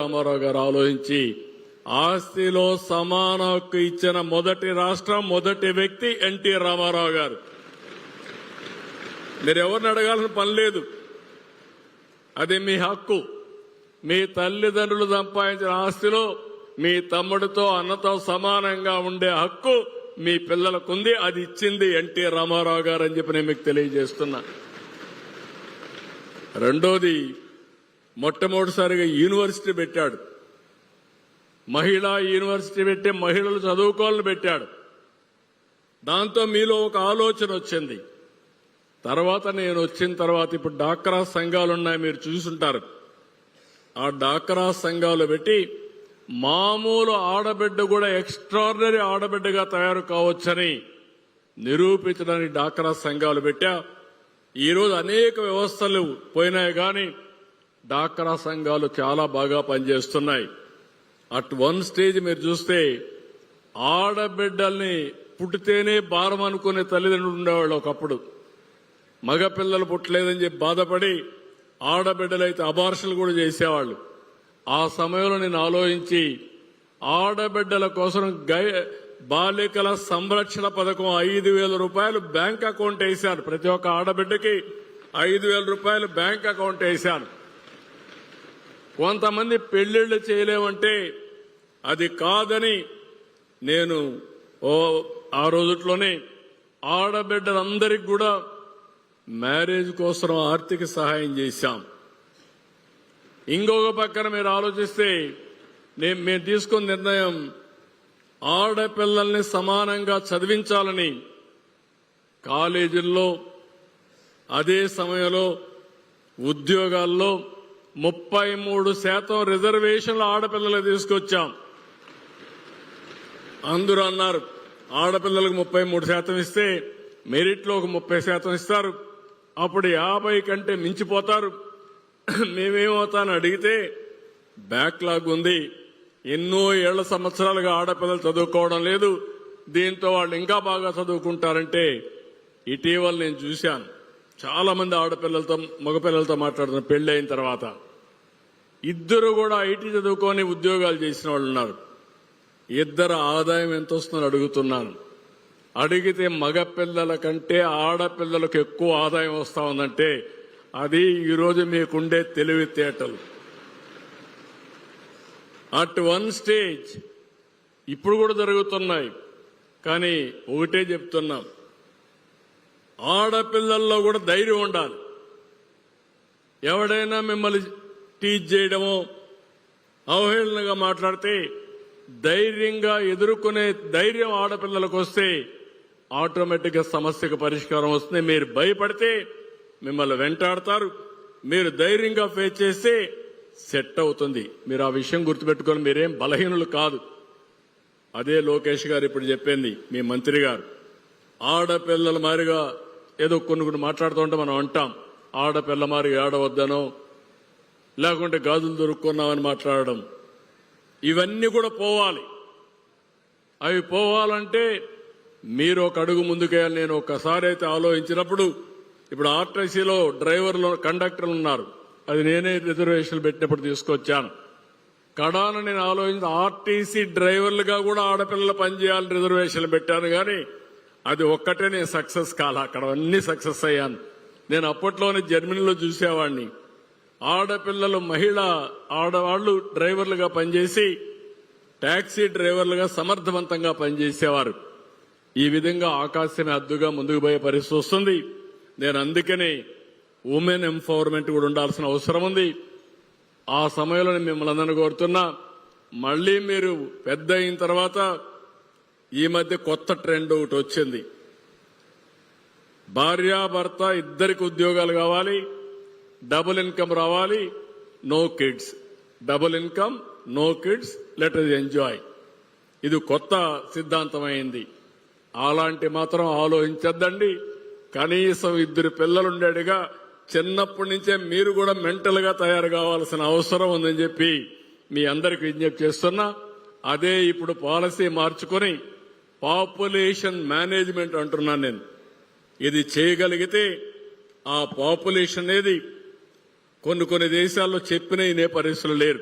రామారావు గారు ఆలోచించి ఆస్తిలో సమాన హక్కు ఇచ్చిన మొదటి రాష్ట్రం, మొదటి వ్యక్తి ఎన్టీ రామారావు గారు. మీరు ఎవరిని అడగాల్సిన పని లేదు, అది మీ హక్కు. మీ తల్లిదండ్రులు సంపాదించిన ఆస్తిలో మీ తమ్ముడితో అన్నతో సమానంగా ఉండే హక్కు మీ పిల్లలకుంది. అది ఇచ్చింది ఎన్టీ రామారావు గారు అని చెప్పి నేను మీకు తెలియజేస్తున్నా. రెండోది, మొట్టమొదటిసారిగా యూనివర్సిటీ పెట్టాడు. మహిళా యూనివర్సిటీ పెట్టి మహిళలు చదువుకోవాలని పెట్టాడు. దాంతో మీలో ఒక ఆలోచన వచ్చింది. తర్వాత నేను వచ్చిన తర్వాత ఇప్పుడు డాక్రా సంఘాలు ఉన్నాయి, మీరు చూసుంటారు. ఆ డాక్రా సంఘాలు పెట్టి మామూలు ఆడబిడ్డ కూడా ఎక్స్ట్రాడినరీ ఆడబిడ్డగా తయారు కావచ్చని నిరూపించడానికి డాక్రా సంఘాలు పెట్టా. ఈరోజు అనేక వ్యవస్థలు పోయినాయి, కానీ డాక్రా సంఘాలు చాలా బాగా పనిచేస్తున్నాయి. అట్ వన్ స్టేజ్ మీరు చూస్తే ఆడబిడ్డల్ని పుట్టితేనే భారం అనుకునే తల్లిదండ్రులు ఉండేవాళ్ళు. ఒకప్పుడు మగపిల్లలు పుట్టలేదని చెప్పి బాధపడి ఆడబిడ్డలైతే అబార్షన్లు కూడా చేసేవాళ్ళు. ఆ సమయంలో నేను ఆలోచించి ఆడబిడ్డల కోసం బాలికల సంరక్షణ పథకం 5,000 రూపాయలు బ్యాంక్ అకౌంట్ వేశాను. ప్రతి ఒక్క ఆడబిడ్డకి 5,000 రూపాయలు బ్యాంక్ అకౌంట్ వేశాను. కొంతమంది పెళ్లిళ్లు చేయలేమంటే అది కాదని నేను ఆ రోజుట్లోనే ఆడబిడ్డలందరికీ కూడా మ్యారేజ్ కోసం ఆర్థిక సహాయం చేశాం. ఇంకొక పక్కన మీరు ఆలోచిస్తే మేము తీసుకున్న నిర్ణయం ఆడపిల్లల్ని సమానంగా చదివించాలని కాలేజీల్లో, అదే సమయంలో ఉద్యోగాల్లో 33% రిజర్వేషన్లు ఆడపిల్లలకు తీసుకొచ్చాం. అందరూ అన్నారు ఆడపిల్లలకు 33% ఇస్తే మెరిట్లో ఒక 30% ఇస్తారు, అప్పుడు 50 కంటే మించిపోతారు. మేమేమవుతానని అడిగితే బ్యాక్లాగ్ ఉంది, ఎన్నో ఏళ్ల సంవత్సరాలుగా ఆడపిల్లలు చదువుకోవడం లేదు, దీంతో వాళ్ళు ఇంకా బాగా చదువుకుంటారంటే ఇటీవల నేను చూశాను చాలా మంది ఆడపిల్లలతో మగపిల్లలతో మాట్లాడుతున్న పెళ్లి అయిన తర్వాత ఇద్దరు కూడా ఐటీ చదువుకొని ఉద్యోగాలు చేసిన వాళ్ళు ఉన్నారు. ఇద్దరు ఆదాయం ఎంత వస్తుందని అడుగుతున్నాను. అడిగితే మగపిల్లల కంటే ఆడపిల్లలకు ఎక్కువ ఆదాయం వస్తా ఉందంటే అది ఈరోజు మీకుండే తెలివితేటలు. అట్ వన్ స్టేజ్ ఇప్పుడు కూడా జరుగుతున్నాయి, కానీ ఒకటే చెప్తున్నాం, ఆడపిల్లల్లో కూడా ధైర్యం ఉండాలి. ఎవడైనా మిమ్మల్ని టీచ్ చేయడమో అవహేళనగా మాట్లాడితే ధైర్యంగా ఎదుర్కొనే ధైర్యం ఆడపిల్లలకు వస్తే ఆటోమేటిక్ గా సమస్యకు పరిష్కారం వస్తుంది. మీరు భయపడితే మిమ్మల్ని వెంటాడతారు, మీరు ధైర్యంగా ఫేస్ చేస్తే సెట్ అవుతుంది. మీరు ఆ విషయం గుర్తుపెట్టుకొని మీరేం బలహీనులు కాదు. అదే లోకేష్ గారు ఇప్పుడు చెప్పింది, మీ మంత్రి గారు. ఆడపిల్లల మారిగా ఏదో కొన్ని మాట్లాడుతూ ఉంటే మనం అంటాం ఆడపిల్ల మారి ఆడవద్దనో లేకుంటే గాజులు దొరుకున్నామని మాట్లాడడం. ఇవన్నీ కూడా పోవాలి. అవి పోవాలంటే మీరు ఒక అడుగు ముందుకేయాలి. నేను ఒకసారి అయితే ఆలోచించినప్పుడు ఇప్పుడు ఆర్టీసీలో డ్రైవర్లు కండక్టర్లు ఉన్నారు, అది నేనే రిజర్వేషన్లు పెట్టినప్పుడు తీసుకొచ్చాను. కడాన నేను ఆలోచించి ఆర్టీసీ డ్రైవర్లుగా కూడా ఆడపిల్లలు పనిచేయాలని రిజర్వేషన్లు పెట్టాను, కానీ అది ఒక్కటే నేను సక్సెస్ కాల. అక్కడ అన్ని సక్సెస్ అయ్యాను. నేను అప్పట్లోనే జర్మనీలో చూసేవాడిని. ఆడపిల్లలు ఆడవాళ్లు డ్రైవర్లుగా పనిచేసి టాక్సీ డ్రైవర్లుగా సమర్థవంతంగా పనిచేసేవారు. ఈ విధంగా ఆకాశమే హద్దుగా ముందుకు పోయే పరిస్థితి వస్తుంది. నేను అందుకనే ఉమెన్ ఎంపవర్మెంట్ కూడా ఉండాల్సిన అవసరం ఉంది. ఆ సమయంలో మిమ్మల్ని అందరినీ కోరుతున్నా, మళ్లీ మీరు పెద్ద అయిన తర్వాత ఈ మధ్య కొత్త ట్రెండ్ ఒకటి వచ్చింది. భార్యాభర్త ఇద్దరికి ఉద్యోగాలు కావాలి, డబుల్ ఇన్కమ్ రావాలి, no kids. Double income, no kids, let us enjoy. ఇది కొత్త సిద్ధాంతమైంది. అలాంటి మాత్రం ఆలోచించద్దండి. కనీసం ఇద్దరు పిల్లలుండేడుగా చిన్నప్పటి నుంచే మీరు కూడా మెంటల్ గా తయారు కావాల్సిన అవసరం ఉందని చెప్పి మీ అందరికి విజ్ఞప్తి చేస్తున్నా. అదే ఇప్పుడు పాలసీ మార్చుకొని పాపులేషన్ మేనేజ్మెంట్ అంటున్నాను నేను. ఇది చేయగలిగితే ఆ పాపులేషన్ అనేది కొన్ని దేశాల్లో చెప్పిన ఈ పరిస్థితులు లేరు.